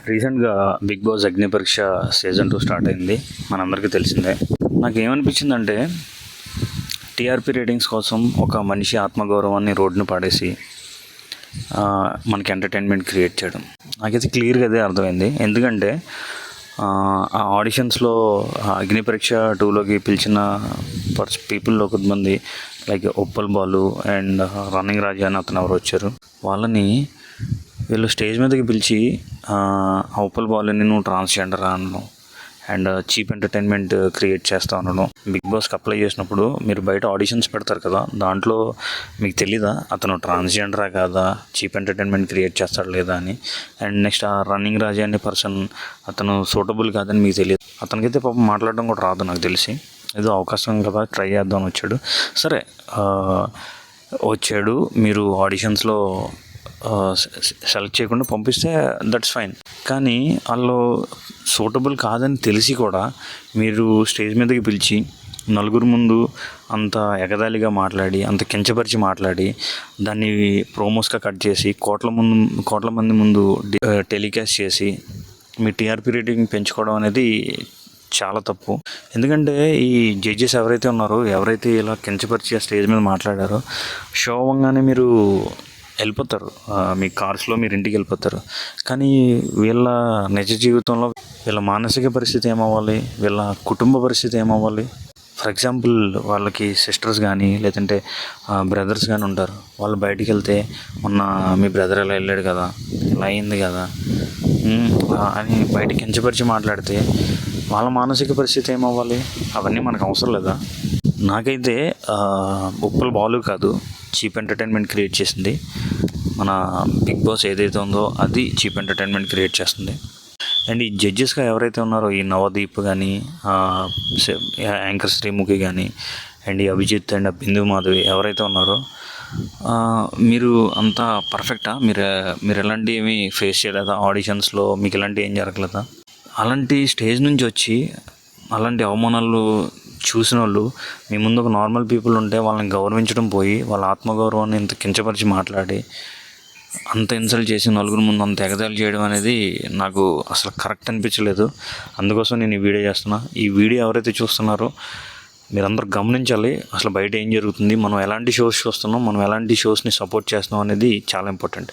రీసెంట్గా big boss అగ్ని పరీక్ష సీజన్ 2 స్టార్ట్ అయింది, మనందరికీ తెలిసిందే. నాకు ఏమనిపించిందంటే టీఆర్పీ రేటింగ్స్ కోసం ఒక మనిషి ఆత్మగౌరవాన్ని రోడ్డును పాడేసి మనకి ఎంటర్టైన్మెంట్ క్రియేట్ చేయడం నాకైతే క్లియర్గా అదే అర్థమైంది. ఎందుకంటే ఆ ఆడిషన్స్లో అగ్ని పరీక్ష 2లోకి పిలిచిన పీపుల్లో కొంతమంది like Uppal Balu and running Raja అని అతను ఎవరు వచ్చారు, వాళ్ళని వీళ్ళు స్టేజ్ మీదకి పిలిచి ఆ ఉప్పల్ బాలుని నువ్వు ట్రాన్స్జెండర్ అనడం అండ్ చీప్ ఎంటర్టైన్మెంట్ క్రియేట్ చేస్తా ఉండడం. బిగ్ బాస్కి అప్లై చేసినప్పుడు మీరు బయట ఆడిషన్స్ పెడతారు కదా, దాంట్లో మీకు తెలీదా అతను ట్రాన్స్జెండరా కాదా, చీప్ ఎంటర్టైన్మెంట్ క్రియేట్ చేస్తాడు లేదా అని. అండ్ నెక్స్ట్ ఆ రన్నింగ్ రాజా అనే పర్సన్ అతను సూటబుల్ కాదని మీకు తెలియదు. అతనికైతే పాపం మాట్లాడడం కూడా రాదు నాకు తెలిసి, ఏదో అవకాశం కదా ట్రై చేద్దామని వచ్చాడు. సరే వచ్చాడు, మీరు ఆడిషన్స్లో సెలెక్ట్ చేయకుండా పంపిస్తే దట్స్ ఫైన్. కానీ వాళ్ళు సూటబుల్ కాదని తెలిసి కూడా మీరు స్టేజ్ మీదకి పిలిచి నలుగురు ముందు అంత ఎగతాళిగా మాట్లాడి, అంత కించపరిచి మాట్లాడి, దాన్ని ప్రోమోస్గా కట్ చేసి కోట్ల మంది ముందు టెలికాస్ట్ చేసి మీ టీఆర్పీ రేటింగ్ పెంచుకోవడం అనేది చాలా తప్పు. ఎందుకంటే ఈ జడ్జెస్ ఎవరైతే ఇలా కించపరిచి స్టేజ్ మీద మాట్లాడారో షో అవ్వగానే మీరు వెళ్ళిపోతారు, మీ కార్స్లో మీరు ఇంటికి వెళ్ళిపోతారు. కానీ వీళ్ళ నిజ జీవితంలో వీళ్ళ మానసిక పరిస్థితి ఏమవ్వాలి, వీళ్ళ కుటుంబ పరిస్థితి ఏమవ్వాలి. ఫర్ ఎగ్జాంపుల్ వాళ్ళకి సిస్టర్స్ కానీ లేదంటే బ్రదర్స్ కానీ ఉంటారు. వాళ్ళు బయటికి వెళ్తే మొన్న మీ బ్రదర్ ఇలా వెళ్ళాడు కదా, ఇలా అయింది కదా అని బయట కించపరిచి మాట్లాడితే వాళ్ళ మానసిక పరిస్థితి ఏమవ్వాలి. అవన్నీ మనకు అవసరం లేదా. నాకైతే ఉప్పల్ బాలు కాదు చీప్ ఎంటర్టైన్మెంట్ క్రియేట్ చేసింది, మన బిగ్ బాస్ ఏదైతే ఉందో అది చీప్ ఎంటర్టైన్మెంట్ క్రియేట్ చేస్తుంది. అండ్ ఈ జడ్జెస్గా ఎవరైతే ఉన్నారో ఈ నవదీప్ కానీ యాంకర్ శ్రీముఖి కానీ అండ్ ఈ అభిజిత్ అండ్ బిందు మాధవి ఎవరైతే ఉన్నారో మీరు అంతా పర్ఫెక్టా? మీరు ఎలాంటి ఏమి ఫేస్ చేయలేదా ఆడిషన్స్లో? మీకు ఎలాంటి ఏం జరగలేదా? అలాంటి స్టేజ్ నుంచి వచ్చి అలాంటి అవమానాలు చూసిన వాళ్ళు మీ ముందు ఒక నార్మల్ పీపుల్ ఉంటే వాళ్ళని గౌరవించడం పోయి వాళ్ళ ఆత్మగౌరవాన్ని ఇంత కించపరిచి మాట్లాడి అంత ఇన్సల్ట్ చేసి నలుగురు ముందు అంత ఎగతాళి చేయడం అనేది నాకు అసలు కరెక్ట్ అనిపించలేదు. అందుకోసం నేను ఈ వీడియో చేస్తున్నా. ఈ వీడియో ఎవరైతే చూస్తున్నారో మీరందరూ గమనించాలి, అసలు బయట ఏం జరుగుతుంది, మనం ఎలాంటి షోస్ చూస్తున్నాం, మనం ఎలాంటి షోస్ని సపోర్ట్ చేస్తున్నాం అనేది చాలా ఇంపార్టెంట్.